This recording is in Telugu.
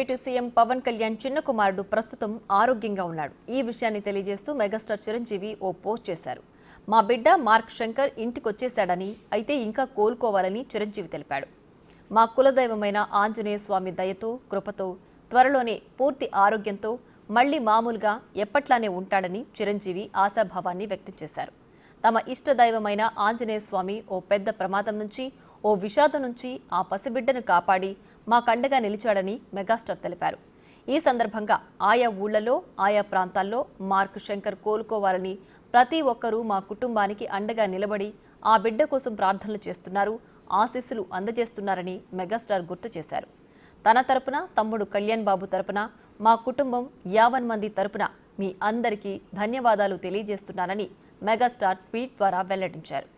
ఇటు సీఎం పవన్ కళ్యాణ్ చిన్న కుమారుడు ప్రస్తుతం ఆరోగ్యంగా ఉన్నాడు. ఈ విషయాన్ని తెలియజేస్తూ మెగాస్టార్ చిరంజీవి ఓ పోస్ట్ చేశారు. మా బిడ్డ మార్క్ శంకర్ ఇంటికొచ్చేశాడని, అయితే ఇంకా కోలుకోవాలని చిరంజీవి తెలిపాడు. మా కులదైవమైన ఆంజనేయ స్వామి దయతో, కృపతో త్వరలోనే పూర్తి ఆరోగ్యంతో మళ్లీ మామూలుగా ఎప్పట్లానే ఉంటాడని చిరంజీవి ఆశాభావాన్ని వ్యక్తం చేశారు. తమ ఇష్టదైవమైన ఆంజనేయ స్వామి ఓ పెద్ద ప్రమాదం నుంచి, ఓ విషాదం నుంచి ఆ పసిబిడ్డను కాపాడి మా కండగా నిలిచాడని మెగాస్టార్ తెలిపారు. ఈ సందర్భంగా ఆయా ఊళ్లలో, ఆయా ప్రాంతాల్లో మార్క్ శంకర్ కోలుకోవాలని ప్రతి ఒక్కరూ మా కుటుంబానికి అండగా నిలబడి ఆ బిడ్డ కోసం ప్రార్థనలు చేస్తున్నారు, ఆశీస్సులు అందజేస్తున్నారని మెగాస్టార్ గుర్తు చేశారు. తన తరపున, తమ్ముడు కళ్యాణ్ బాబు తరపున, మా కుటుంబం 50 మంది తరపున మీ అందరికీ ధన్యవాదాలు తెలియజేస్తున్నానని మెగాస్టార్ ట్వీట్ ద్వారా వెల్లడించారు.